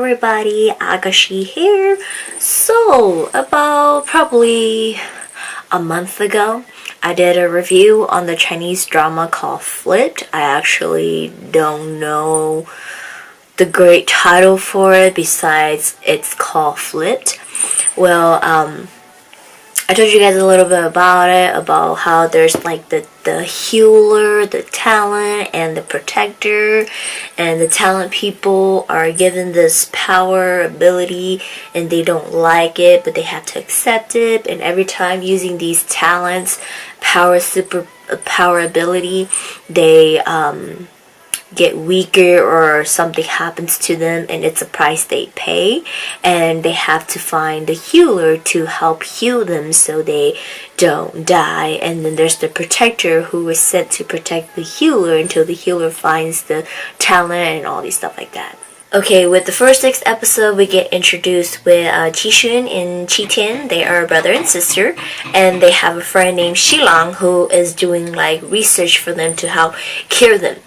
everybody, Agashe here. So, about probably a month ago, I did a review on the Chinese drama called Flipped. I actually don't know the great title for it besides it's called Flipped. Well, I told you guys a little bit about it, about how there's like the healer, the talent, and the protector, and the talent people are given this power ability and they don't like it, but they have to accept it, and every time using these talents, power ability, they get weaker or something happens to them, and it's a price they pay, and they have to find the healer to help heal them so they don't die. And then there's the protector who is sent to protect the healer until the healer finds the talent and all these stuff like that. Okay, with the first 6 episode, we get introduced with Qixun and Qitian. They are brother and sister, and they have a friend named Xilang who is doing like research for them to help cure them.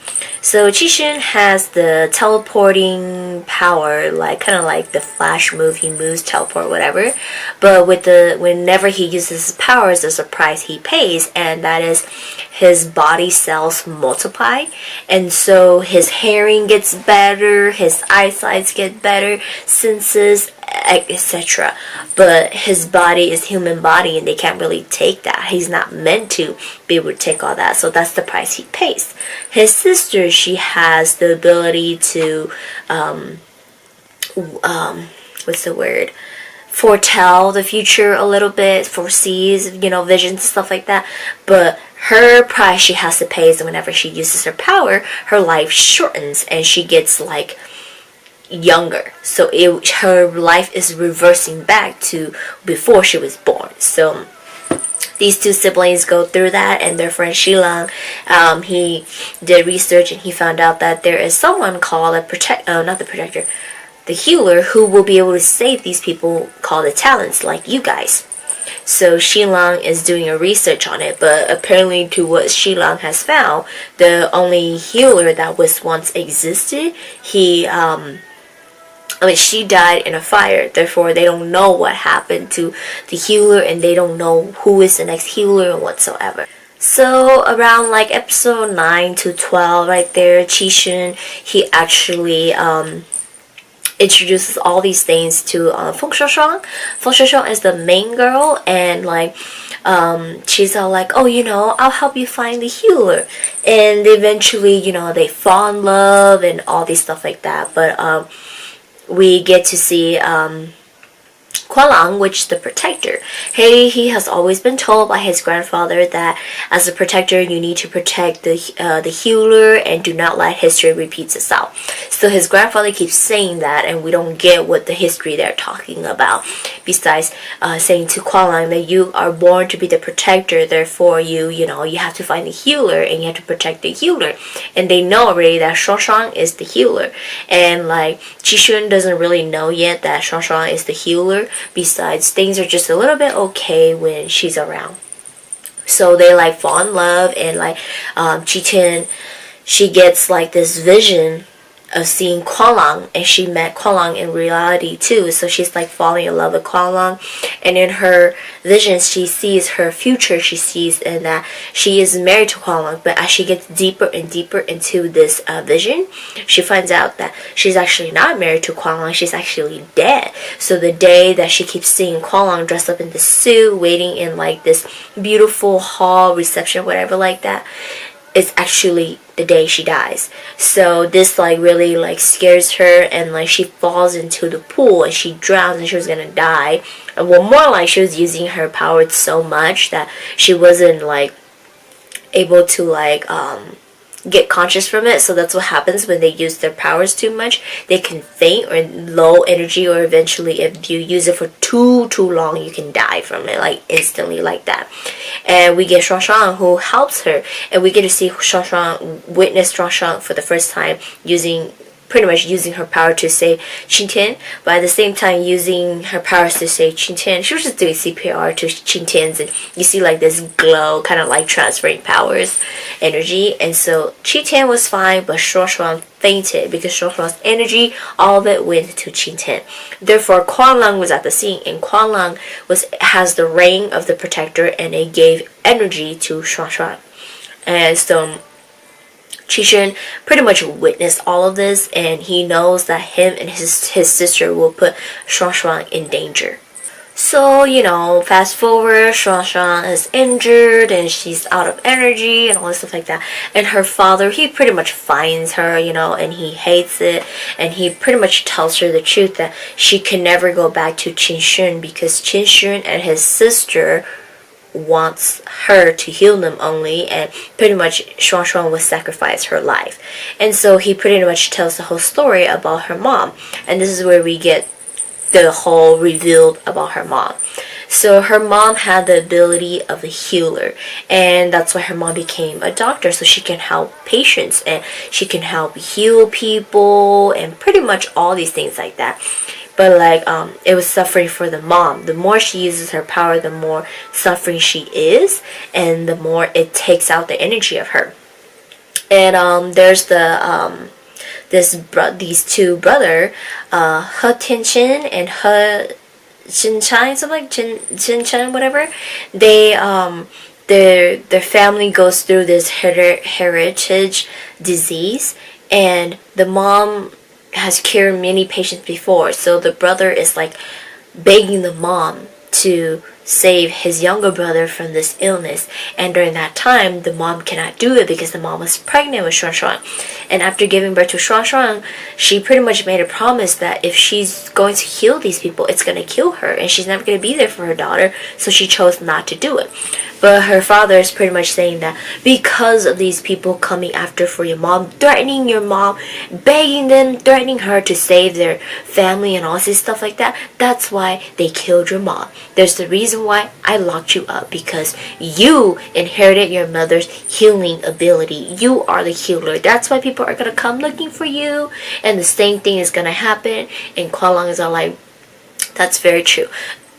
So Qixun has the teleporting power, like kind of like the Flash move. He moves, teleport, whatever. But whenever he uses his powers, there's a price he pays, and that is his body cells multiply, and so his hearing gets better, his eyesight get better, senses, etc. But his body is human body, and they can't really take that. He's not meant to be able to take all that, so that's the price he pays. His sister, she has the ability to what's the word? Foretell the future a little bit, foresees, visions, stuff like that. But her price she has to pay is whenever she uses her power, her life shortens and she gets like younger. So her life is reversing back to before she was born. So these 2 siblings go through that, and their friend Xilang, he did research and he found out that there is someone called the healer, who will be able to save these people called the talents, like you guys. So Xilang is doing a research on it, but apparently to what Xilang has found, the only healer that was once existed, she died in a fire. Therefore, they don't know what happened to the healer, and they don't know who is the next healer and whatsoever. So around like episode 9 to 12 right there, Qixun, he actually introduces all these things to Feng Shuang Shuang. Feng Shuang Shuang is the main girl, and like she's all like, oh, I'll help you find the healer, and eventually, they fall in love and all these stuff like that. But we get to see Kua Lan, which is the protector. He has always been told by his grandfather that as a protector, you need to protect the healer and do not let history repeat itself. So his grandfather keeps saying that, and we don't get what the history they're talking about. Besides saying to Kua Lan that you are born to be the protector, therefore you have to find the healer and you have to protect the healer. And they know already that Shuang Shuang is the healer, and like Qixun doesn't really know yet that Shuang Shuang is the healer. Besides, things are just a little bit okay when she's around. So they like fall in love, and like Qitian, she gets like this vision of seeing Kua Lan, and she met Kua Lan in reality too. So she's like falling in love with Kua Lan, and in her visions she sees her future. She sees and that she is married to Kua Lan, but as she gets deeper and deeper into this vision, she finds out that she's actually not married to Kua Lan. She's actually dead. So the day that she keeps seeing Kua Lan dressed up in this suit, waiting in like this beautiful hall reception, whatever like that, it's actually the day she dies. So this like really like scares her, and like she falls into the pool and she drowns and she was gonna die. And well, more like she was using her power so much that she wasn't like able to like get conscious from it. So that's what happens when they use their powers too much. They can faint or low energy, or eventually if you use it for too long, you can die from it like instantly like that. And we get Shuang Shuang who helps her, and we get to see Shuang Shuang witness Shuang Shuang for the first time using pretty much using her power to save Qingtian, but at the same time using her powers to save Qingtian. She was just doing CPR to Qingtian's, and you see like this glow, kind of like transferring powers, energy. And so Qingtian was fine, but Shuang Shuang fainted because Shuang Shuang's energy, all of it went to Qingtian. Therefore, Kua Lan was at the scene, and Kua Lan has the ring of the protector, and it gave energy to Shuang Shuang. And so Qingtian pretty much witnessed all of this, and he knows that him and his sister will put Shuang Shuang in danger. So, fast forward, Shuang Shuang is injured and she's out of energy and all this stuff like that. And her father, he pretty much finds her, and he hates it. And he pretty much tells her the truth that she can never go back to Qin Shun because Qin Shun and his sister wants her to heal them only, and pretty much Shuang Shuang will sacrifice her life. And so he pretty much tells the whole story about her mom, and this is where we get the whole revealed about her mom. So her mom had the ability of a healer, and that's why her mom became a doctor, so she can help patients and she can help heal people and pretty much all these things like that. But it was suffering for the mom. The more she uses her power, the more suffering she is, and the more it takes out the energy of her. And there's these two brother, He Tianchen and He Jinchai, something like Jinchen, whatever. They their family goes through this heritage disease, and the mom has cured many patients before, so the brother is begging the mom to save his younger brother from this illness. And during that time, the mom cannot do it because the mom was pregnant with Shuang Shuang. And after giving birth to Shuang Shuang, she pretty much made a promise that if she's going to heal these people, it's going to kill her, and she's never going to be there for her daughter, so she chose not to do it. But her father is pretty much saying that because of these people coming after for your mom, threatening your mom, begging them, threatening her to save their family and all this stuff like that, that's why they killed your mom. There's the reason why I locked you up, because you inherited your mother's healing ability. You are the healer. That's why people are going to come looking for you, and the same thing is going to happen. And Kua Lan is all like, that's very true.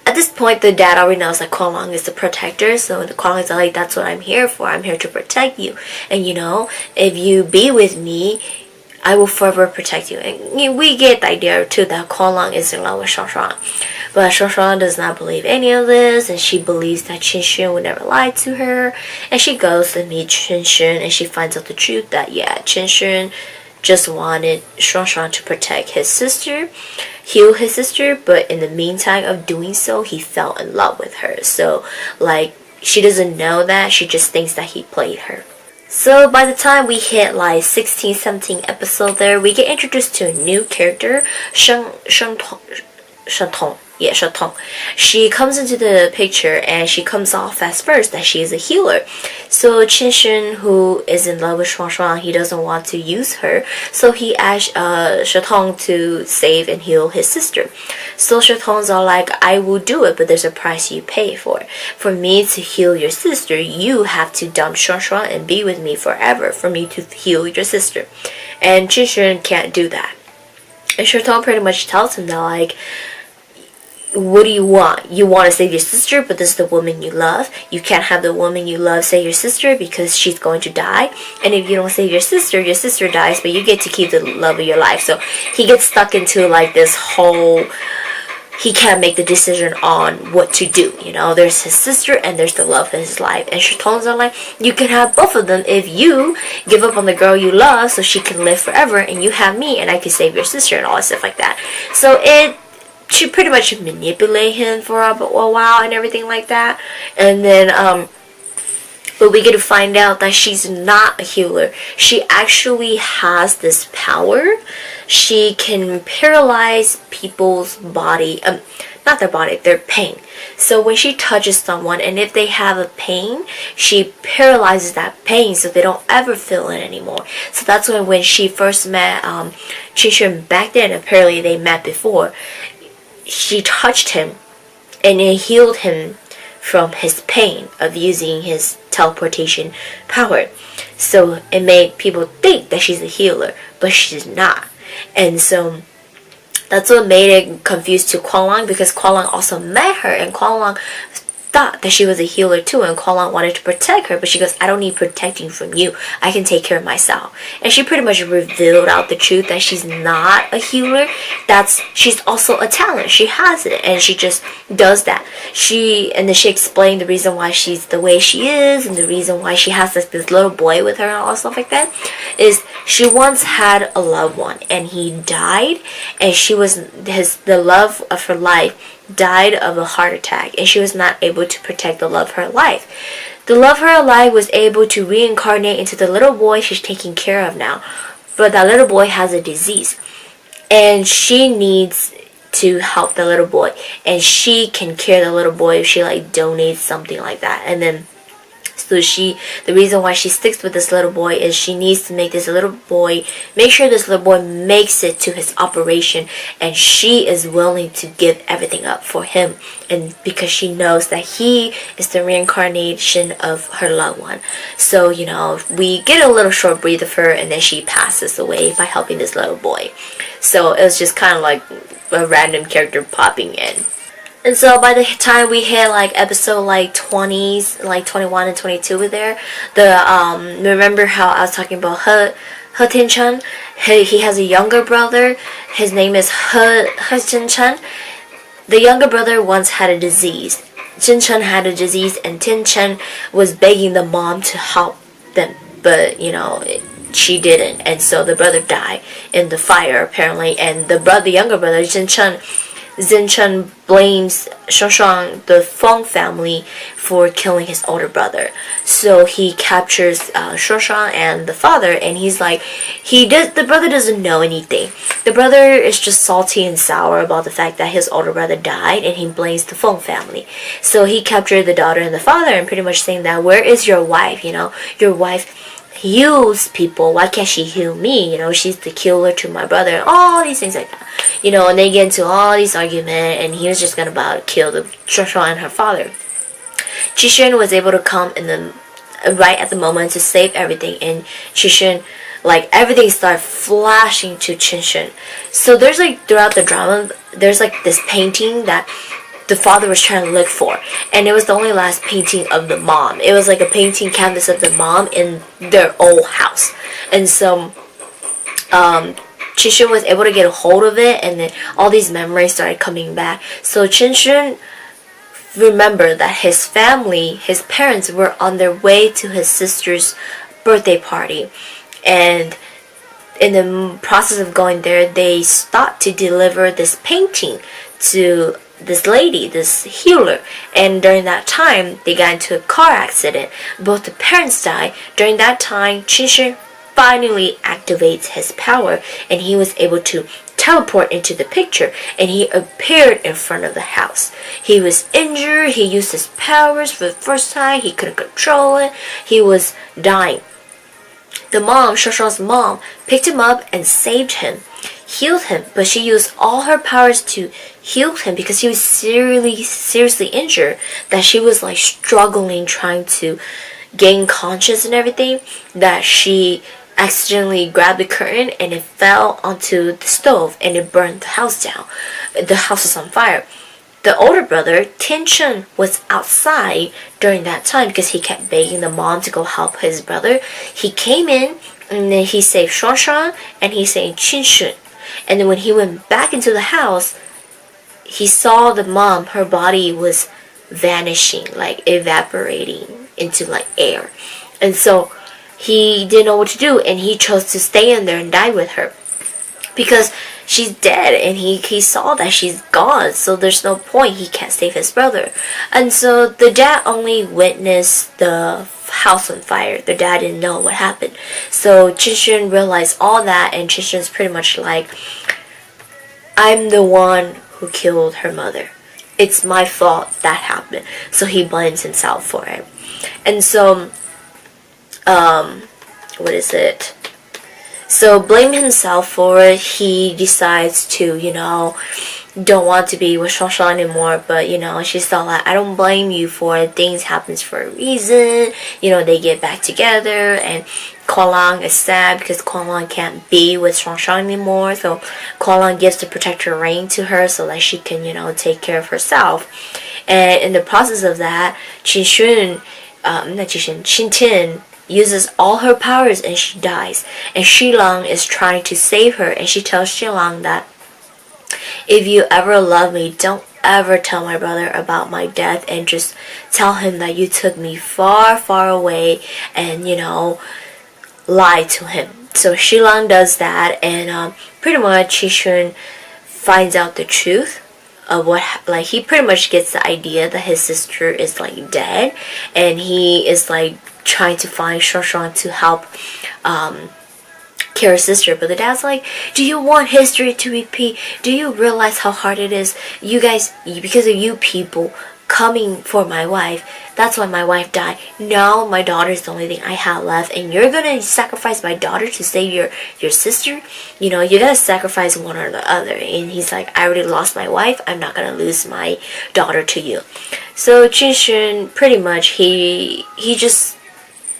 At this point, the dad already knows that Kua Lan is the protector, so the Kua Lan is like, that's what I'm here for. I'm here to protect you. And if you be with me, I will forever protect you. And we get the idea too that Kua Lan is in love with Shuang Shuang. But Shuang Shuang does not believe any of this, and she believes that Qin Shun would never lie to her. And she goes to meet Qin Shun, and she finds out the truth that, Qin Shun just wanted Shuang Shuang to protect his sister, heal his sister, but in the meantime of doing so, he fell in love with her. So, she doesn't know that, she just thinks that he played her. So by the time we hit 16, 17 episodes there, we get introduced to a new character, Shen Tong. Yeah, Shen Tong. She comes into the picture, and she comes off as first that she is a healer. So Qin Shun, who is in love with Shuang Shuang, he doesn't want to use her, so he asked Shen Tong to save and heal his sister. So Shen Tong's all like, I will do it, but there's a price you pay for it. For me to heal your sister, you have to dump Shuang Shuang and be with me forever for me to heal your sister. And Qin Shun can't do that. And Shen Tong pretty much tells him that, what do you want? You want to save your sister, but this is the woman you love. You can't have the woman you love save your sister because she's going to die. And if you don't save your sister dies, but you get to keep the love of your life. So he gets stuck into this whole, he can't make the decision on what to do. There's his sister and there's the love of his life. And Shen Tong's like, you can have both of them if you give up on the girl you love so she can live forever, and you have me and I can save your sister and all that stuff like that. So she pretty much manipulated him for a while and everything like that. And then, but we get to find out that she's not a healer. She actually has this power. She can paralyze people's body, not their body, their pain. So when she touches someone, and if they have a pain, she paralyzes that pain so they don't ever feel it anymore. So that's when she first met Qin Shun back then. Apparently they met before. She touched him, and it healed him from his pain of using his teleportation power. So it made people think that she's a healer, but she's not. And so that's what made it confused to Kua Lan, because Kua Lan also met her, and Kua Lan thought that she was a healer too, and Kua Lan wanted to protect her, but she goes, I don't need protecting from you. I can take care of myself. And she pretty much revealed out the truth that she's not a healer. She's also a talent. She has it, and she just does that. And then she explained the reason why she's the way she is, and the reason why she has this little boy with her and all stuff like that, is she once had a loved one, and he died, and the love of her life died of a heart attack, and she was not able to protect the love of her life. The love of her life was able to reincarnate into the little boy she's taking care of now, but that little boy has a disease, and she needs to help the little boy, and she can cure the little boy if she donates something like that. And then so the reason why she sticks with this little boy is she needs to make sure this little boy makes it to his operation, and she is willing to give everything up for him, and because she knows that he is the reincarnation of her loved one. So, we get a little short breath of her, and then she passes away by helping this little boy. So it was just kind of like a random character popping in. And so by the time we hit episode 20s, 21 and 22 with there, remember how I was talking about He Tian-chan? He has a younger brother. His name is He Tian-chan. The younger brother once had a disease. Jin-chan had a disease, and Tian-chan was begging the mom to help them, but she didn't, and so the brother died in the fire apparently. And the younger brother Zhen blames Shen Shuang, the Feng family, for killing his older brother. So he captures Shen Shuang and the father, and the brother doesn't know anything. The brother is just salty and sour about the fact that his older brother died, and he blames the Feng family. So he captured the daughter and the father, and pretty much saying that, where is your wife? Your wife heals people. Why can't she heal me? She's the killer to my brother. All these things like that. And they get into all these arguments, and he was just gonna about kill the Shen Shuang and her father. Qixuan was able to come right at the moment to save everything, and Qixuan, everything started flashing to Qixuan. So there's throughout the drama, there's this painting that the father was trying to look for, and it was the only last painting of the mom. It was a painting canvas of the mom in their old house. And so Qixuan was able to get a hold of it, and then all these memories started coming back. So Qixuan remembered that his family, his parents, were on their way to his sister's birthday party, and in the process of going there, they stopped to deliver this painting to this lady, this healer, and during that time they got into a car accident. Both the parents died. During that time, Qixuan finally activates his power, and he was able to teleport into the picture, and he appeared in front of the house. He was injured. He used his powers for the first time. He couldn't control it. He was dying. The mom, Shen Shuang's mom, picked him up and saved him, healed him, but she used all her powers to heal him because he was seriously injured, that she was struggling trying to gain conscious and everything, that she accidentally grabbed the curtain and it fell onto the stove and it burned the house down. The house was on fire. The older brother, Tian-chan, was outside during that time because he kept begging the mom to go help his brother. He came in, and then he saved Shen Shuang, and he saved Qixuan. And then when he went back into the house, he saw the mom, her body was vanishing, evaporating into air. And so he didn't know what to do, and he chose to stay in there and die with her, because she's dead, and he saw that she's gone, so there's no point. He can't save his brother. And so the dad only witnessed the house on fire. The dad didn't know what happened. So Qixuan realized all that, and Qixuan's pretty much I'm the one who killed her mother. It's my fault that happened. So he blames himself for it. And so what is it? So blaming himself for it, he decides to, don't want to be with Shuang Shuang anymore, but she's still like, I don't blame you for it. Things happens for a reason. They get back together, and Kua Lan is sad because Kua Lan can't be with Shuang Shuang anymore. So Kua Lan gives the protector ring to her so that she can, take care of herself. And in the process of that, Shin Tin uses all her powers and she dies. And Shi Lang is trying to save her, and she tells Shi Lang that if you ever love me, don't ever tell my brother about my death, and just tell him that you took me far, far away, and lie to him. So Shi Lang does that, and pretty much Shi Shun finds out the truth of what, like, he pretty much gets the idea that his sister is like dead, and he is like trying to find Shuang Shuang to help Kira's sister. But the dad's like, do you want history to repeat? Do you realize how hard it is? You guys, because of you people coming for my wife, that's why my wife died. Now my daughter is the only thing I have left, and you're gonna sacrifice my daughter to save your sister? You gotta sacrifice one or the other. And he's like, I already lost my wife, I'm not gonna lose my daughter to you. So Qin Shun, pretty much, he just,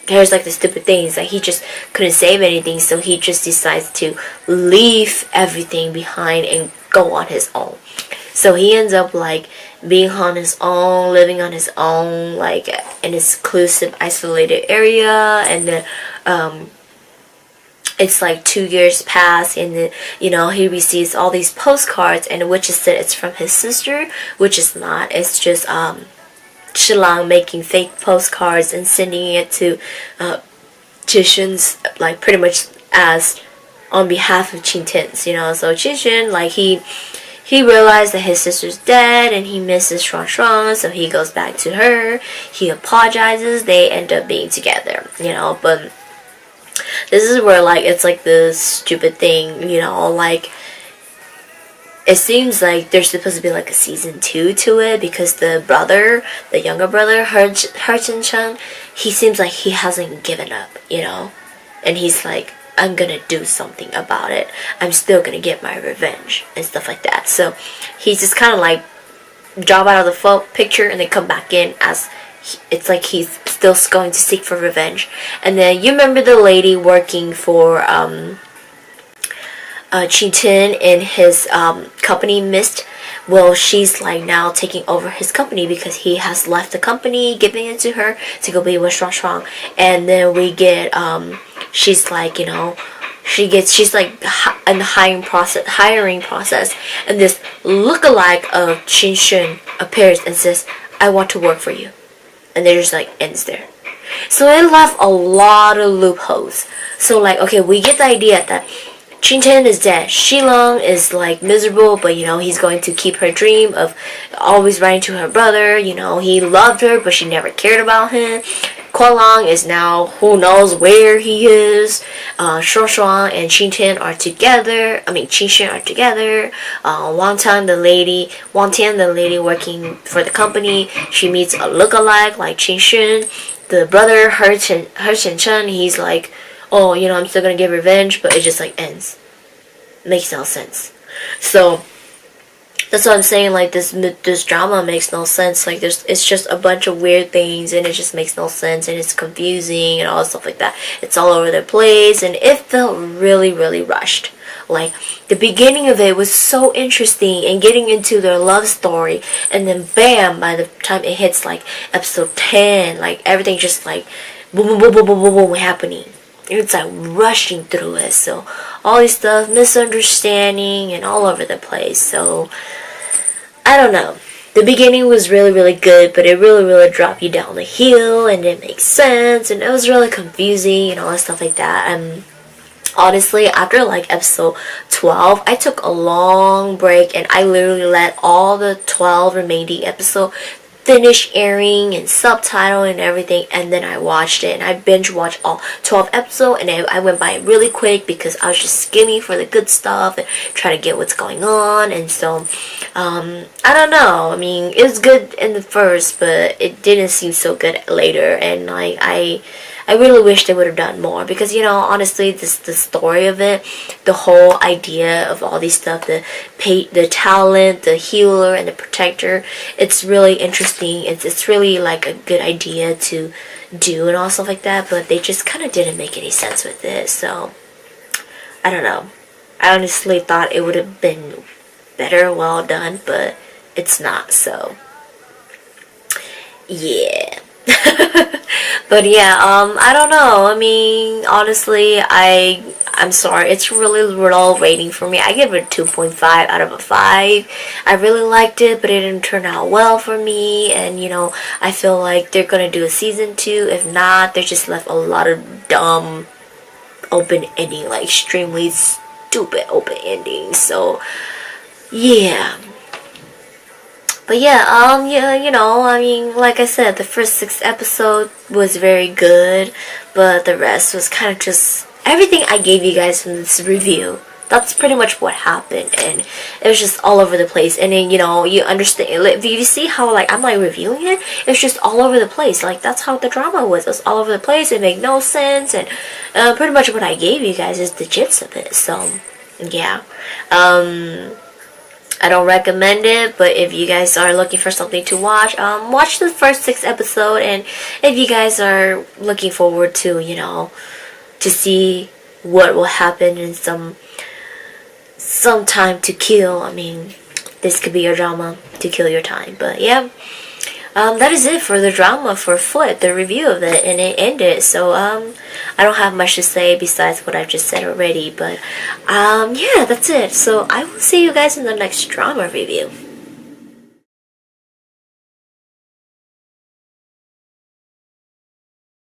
there's like the stupid things, like he just couldn't save anything, so he just decides to leave everything behind and go on his own. So he ends up like being on his own, living on his own, like in an exclusive, isolated area. And then it's like 2 years pass, and then he receives all these postcards, and which is said it's from his sister, which is not. It's just Shi Lang making fake postcards and sending it to Qin, like pretty much as on behalf of Qin Tin's, So Qin, like he realized that his sister's dead and he misses Shuang Shuang, so he goes back to her. He apologizes. They end up being together, But this is where, like, it's like this stupid thing, like, it seems like there's supposed to be like a season 2 to it, because the younger brother, Chen Tong, he seems like he hasn't given up, And he's like, I'm gonna do something about it. I'm still gonna get my revenge and stuff like that. So he's just kind of like drop out of the picture and then come back in, as it's like he's still going to seek for revenge. And then you remember the lady working for Qin Tin in his company Mist. Well, she's like now taking over his company because he has left the company, giving it to her to go be with Shuang Shuang. And then we get she's like, she's like in the hiring process, and this lookalike of Qin Shun appears and says, I want to work for you. And they just like ends there. So it left a lot of loopholes. So like, okay, we get the idea that Qin Tin is dead. Shi Lang is like miserable, but he's going to keep her dream of always writing to her brother. He loved her, but she never cared about him. Kua Lan is now, who knows where he is. Shuang Shuang and Qin Tin are together. Qin Shun are together. Wang Tian, the lady working for the company, she meets a lookalike like Qin Shun. The brother, her Chen Chen, he's like, oh, I'm still gonna get revenge, but it just like ends. Makes no sense. So that's what I'm saying. Like this drama makes no sense. Like it's just a bunch of weird things, and it just makes no sense, and it's confusing and all stuff like that. It's all over the place, and it felt really, really rushed. Like the beginning of it was so interesting and getting into their love story, and then bam, by the time it hits like episode 10, like everything just like boom, boom, boom, boom, boom, boom, boom happening. It's like rushing through it. So all this stuff, misunderstanding and all over the place. So I don't know. The beginning was really, really good, but it really, really dropped you down the hill, and it makes sense, and it was really confusing and all that stuff like that. Honestly, after like episode 12, I took a long break, and I literally let all the 12 remaining episodes finish airing and subtitle and everything, and then I watched it, and I binge watched all 12 episodes, and I went by it really quick because I was just skimming for the good stuff and trying to get what's going on. And so I don't know, it was good in the first, but it didn't seem so good later, and like I I really wish they would have done more, because you know, honestly, the story of it, the whole idea of all these stuff, the talent, the healer, and the protector, it's really interesting. It's really like a good idea to do and all stuff like that, but they just kind of didn't make any sense with it. So I don't know. I honestly thought it would have been better, well done, but it's not. So yeah. But yeah, I don't know. I mean, honestly, I'm sorry. It's really low rating for me. I give it a 2.5 out of a 5. I really liked it, but it didn't turn out well for me. And, you know, I feel like they're going to do a season 2. If not, they just left a lot of dumb open ending, like extremely stupid open endings. So, yeah. But yeah, yeah, you know, I mean, like I said, the first 6 episodes was very good, but the rest was kind of just everything I gave you guys from this review. That's pretty much what happened, and it was just all over the place. And then, you know, you understand, like, you see how, like, I'm, like, reviewing it? It's just all over the place. Like, that's how the drama was. It was all over the place. It made no sense, and pretty much what I gave you guys is the gist of it. So, yeah. I don't recommend it, but if you guys are looking for something to watch, watch the first 6 episodes, and if you guys are looking forward to, you know, to see what will happen in some time to kill, I mean, this could be your drama to kill your time. But yeah, that is it for the drama for Flip, the review of it, and it ended. So I don't have much to say besides what I've just said already, but yeah, that's it. So I will see you guys in the next drama review.